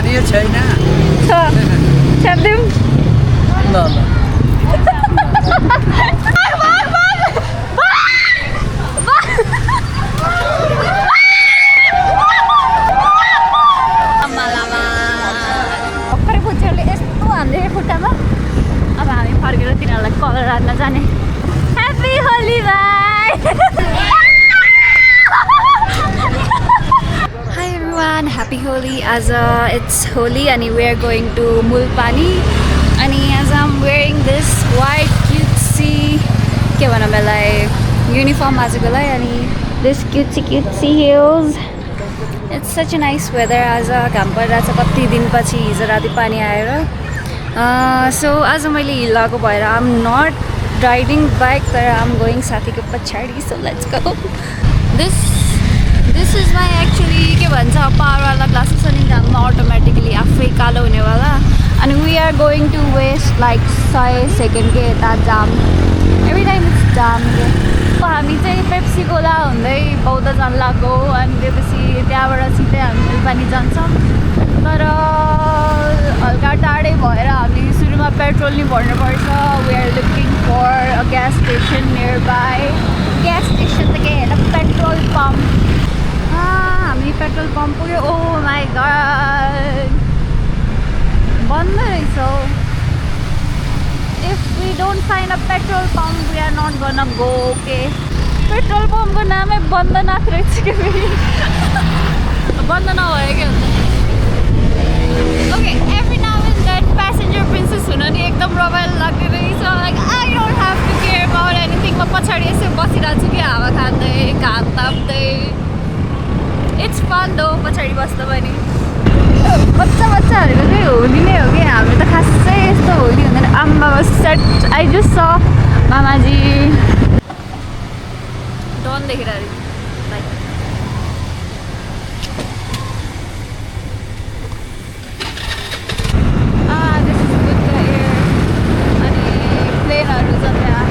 पानी छैन छ्याप्दिउँ ल ल भर्खरै पुच्छेरले यस्तो हान्दै खुट्टामा अब हामी फर्केर तिनीहरूलाई कलर हाल्न जाने ह्याप्पी होली भाइ Hi everyone, happy Holi. As it's Holi and we are going to Mulpani and as I'm wearing this white cutesy uniform and this cutesy heels. It's such a nice weather as a camper as a kati din pachi hijo rati pani aera. So as मैले हिलाको भएर I'm not riding bike but I'm going साथी को पछाडी, so let's go. This is my actually के भन्छ power वाला glasses अनि दाममा automatically आफै कालो हुने वाला and we are going to waste like 100 second के यता जाम every time it's jam के हामी चाहिँ पेप्सी कोला हुँदै बौद्ध जान लाग्यो अनि त्यसपछि त्यहाँबाट सिधै हामी मुल्पानी जान्छौँ तर हल्का टाढै भएर हामी सुरुमा पेट्रोल नि भर्नु पर्छ we are looking for a gas station nearby gas station त के हैन पेट्रोल पम्प हामी पेट्रोल पम्प पुग्यो ओ माई गॉड बन्द रहेछ if we don't find a petrol pump we are not gonna go okay petrol पम्पको नामै बन्दनाथ रहेछ के फेरि बन्द नभयो के okay every now and then passenger princess हुन नि एकदम रमाइलो लाग्दै रहेछ like I don't have to care about anything म पछाडि यसो बसिरहेको छु कि हावा खाँदै घाम ताप्दै it's fun though पछाडि बस्दा पनि बच्चाहरूको चाहिँ होली नै हो कि हाम्रो त खासै यस्तो होली हुँदैन आम्मा सेट I just saw मामाजी डन देखिरहेको like this is good to hear अनि प्लेनहरू छ त्यहाँ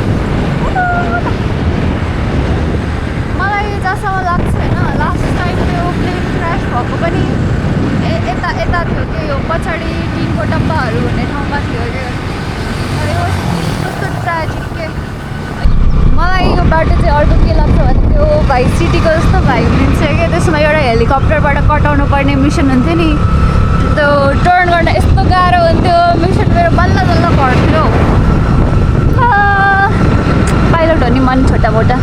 मलाई जहाँसम्म लाग्छ होइन लास्ट टाइम त्यो प्लेन क्रास भएको पनि यता थियो कि यो पछाडि टिनको डब्बाहरू हुने ठाउँमा थियो कि कस्तो ट्राजिक के मलाई यो बाटो चाहिँ अर्को के लाग्छ भने त्यो भाइस सिटीको जस्तो भाइब दिन्छ कि त्यसमा एउटा हेलिकप्टरबाट कटाउनु पर्ने मिसन हुन्थ्यो नि त्यो टर्न गर्न यस्तो गाह्रो हुन्थ्यो मिसन मेरो बल्ल घट्थ्यो पाइलट हो नि मन छोटा मोटा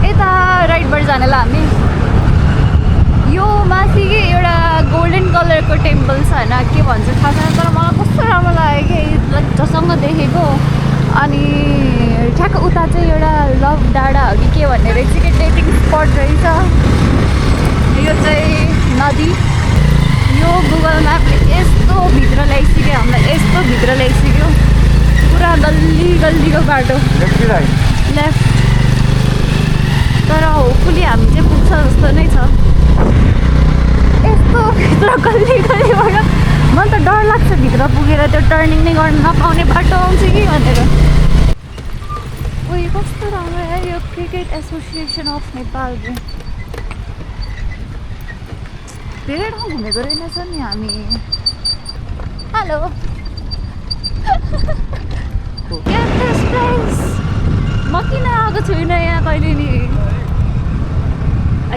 यता राइटबाट जानेला हामी यो माथि कि एउटा गोल्डन कलरको टेम्पल छ होइन के भन्छ थाहा छैन तर मलाई कस्तो राम्रो लाग्यो कि जसँग देखेको अनि ठ्याक्क उता चाहिँ एउटा लभ डाँडा हो कि के भन्ने रहेछ कि डेटिङ स्पट रहेछ यो चाहिँ नदी यो गुगल म्यापले यस्तो भित्र ल्याइसक्यो हामीलाई यस्तो भित्र ल्याइसक्यो पुरा गल्लीको बाटो लेफ्ट तर होपफुली हामी चाहिँ पुग्छ जस्तो नै छ यस्तो भित्र गल्लीबाट मलाई त डर लाग्छ भित्र पुगेर त्यो टर्निङ नै गर्न नपाउने बाटो आउँछ कि भनेर उयो कस्तो राम्रो यो क्रिकेट एसोसिएसन अफ नेपाल धेरै ठाउँ घुमेको रहेनछ नि हामी हेलो म किन आएको छुइनँ यहाँ कहिले नि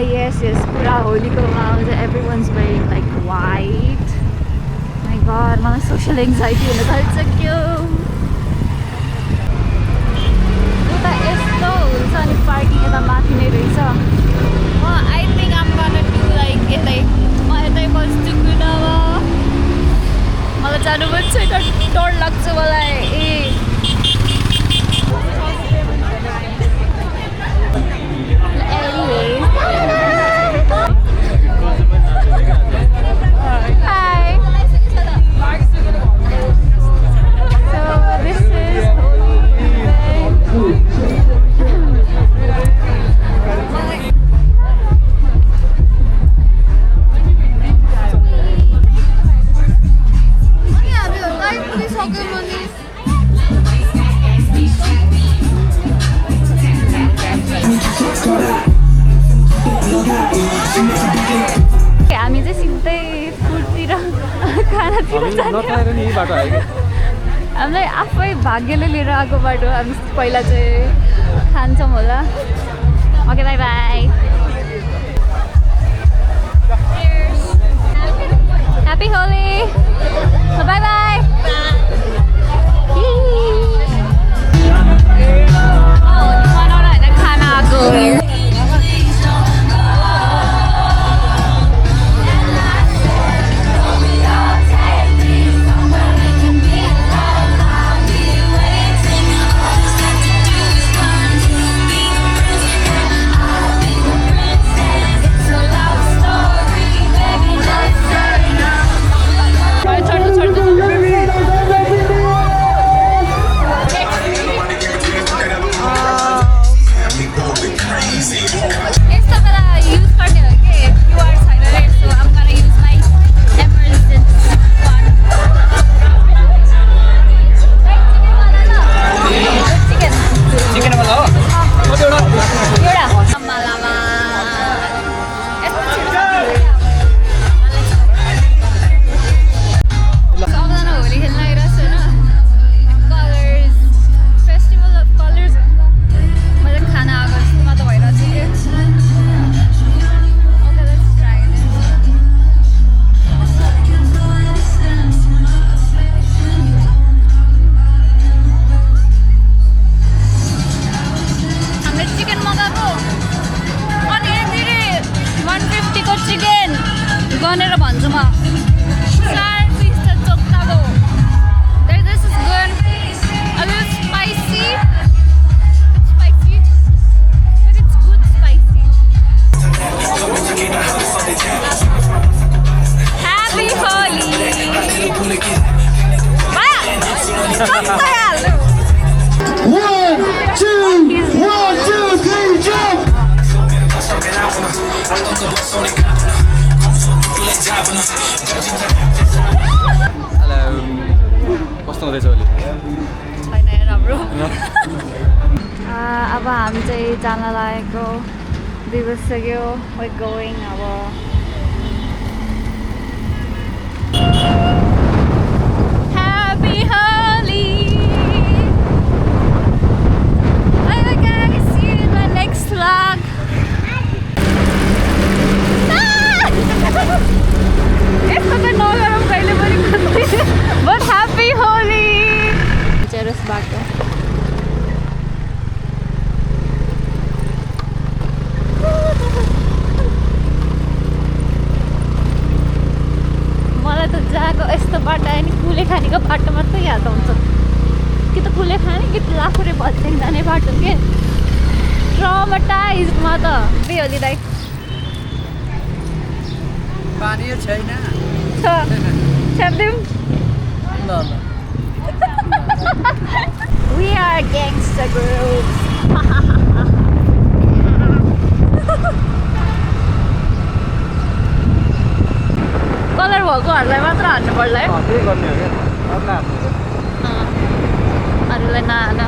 yes pura होलीको माहौल चाहिँ everyone's wearing like white my god मलाई social anxiety हुन थाल्छ क्या उता यस्तो हुन्छ अनि पार्किङ यता माथि नै रहेछ I think I'm gonna do like यतै म यतै बस्छु कुनामा मलाई जानु मन छैन डर लाग्छ मलाई हामी चाहिँ सिधै फुडतिर हामीलाई आफै भाग्यले लिएर आएको बाटो हामी पहिला चाहिँ खान्छौँ होला okay by by happy Holi bye by खाना आएको गनेर भन्छु म कस्तो हुँदैछ अहिले छैन राम्रो अब हामी चाहिँ जान लागेको 2 बजिसक्यो वी गोइङ अब happy Holi bye bye guys see you in my next vlog यस्तो त नगरौँ कहिले पनि बट ह्याप्पी होली चेरस बाटो मलाई त जहाँको यस्तो बाटो आयो नि कुले खानेको बाटो मात्रै याद आउँछ कि त कुले खाने कि त लाखुरे भत्याङ जाने बाटो के ट्रमाटाइज म त ह्याप्पी होली दाइ पानी छैन छ्याप्दिउँ ल ल We are gangster groups. Colour भएकोहरूलाई मात्र हान्नु पर्ला है त्यही गर्ने हो क्या अरूलाई नहान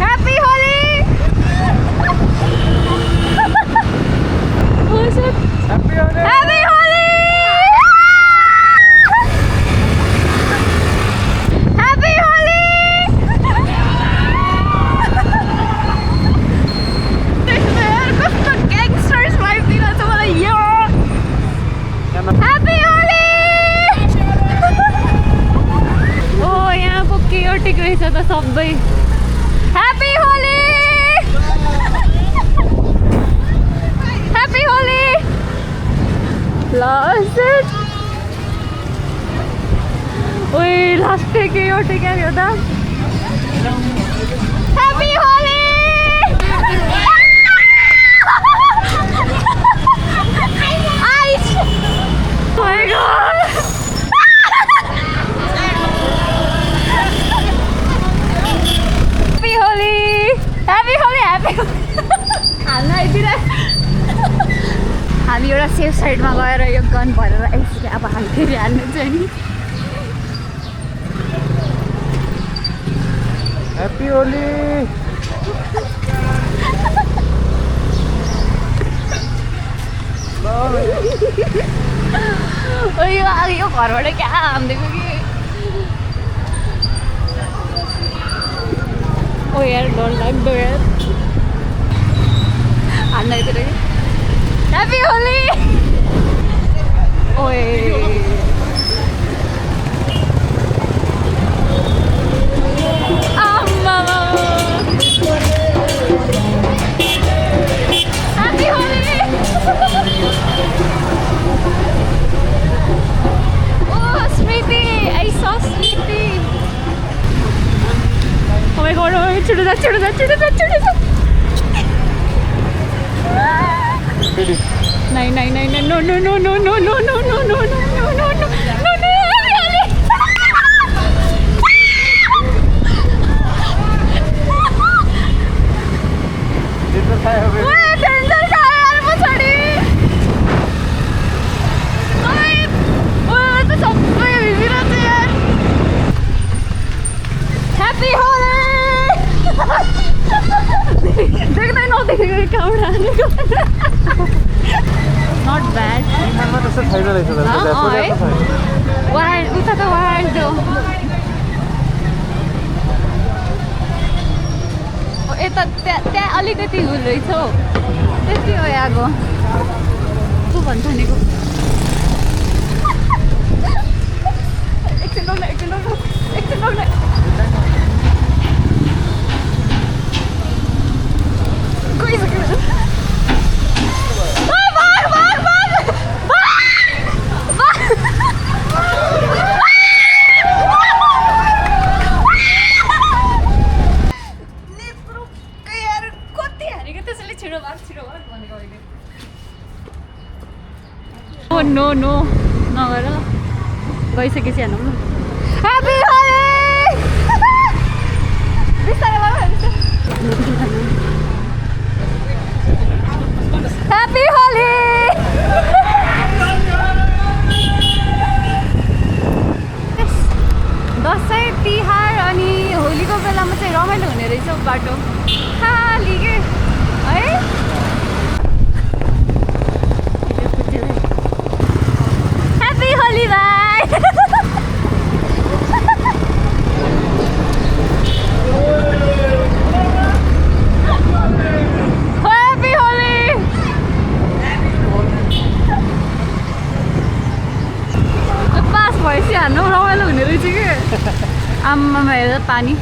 happy Holi happy Holi happy Holi happy Holi कस्तो ग्याङ्स्टर्स भाइब दिइरहेछ मलाई यो ह्याप्पी होली ओ यहाँको केओटिक रहेछ त सबै happy Holi happy Holi last ओए लास्ट केओटिक क्या यो त happy Holi ice my God happy Holi happy Holi happy हाल्न आइदिएर हामी एउटा सेफ साइडमा गएर यो गन भरेर आइसक्यो अब हामी फेरि हाल्नु चाहिँ नि ह्याप्पी होली यो घरबाट क्या हानिदिएको कि ओ यार डर लाग्दो यार हान्दैतिर कि ह्याप्पी होली ओए आम्मामा happy Holi Smriti! I saw Smriti! Oh my god, chudu da. Ready? No. Dito tayo, baby. Wait, danger ka yaar pachadi. Wait, ito sabai bibirate yaar. Happy Holi! देख्दै नदेखेको कहाँबाट हानेको नट ब्याड निमानमा त्यस्तो छैन रहेछ त उता त वाइल्ड हो यता त्यहाँ अलिकति हुल रहेछ हौ त्यति हो यहाँको को भन्छ भनेको एकछिन रोक्न नो नगर गइसकेपछि हेर्नु न ह्याप्पी होली बिस्तारै ह्याप्पी होली दसैँ तिहार अनि होलीको बेलामा चाहिँ रमाइलो हुने रहेछ बाटो खाली के है Holi bye. Happy Holi. Pass भएपछि हान्नु रमाइलो हुने रहेछ कि आम्मामा हेर पानी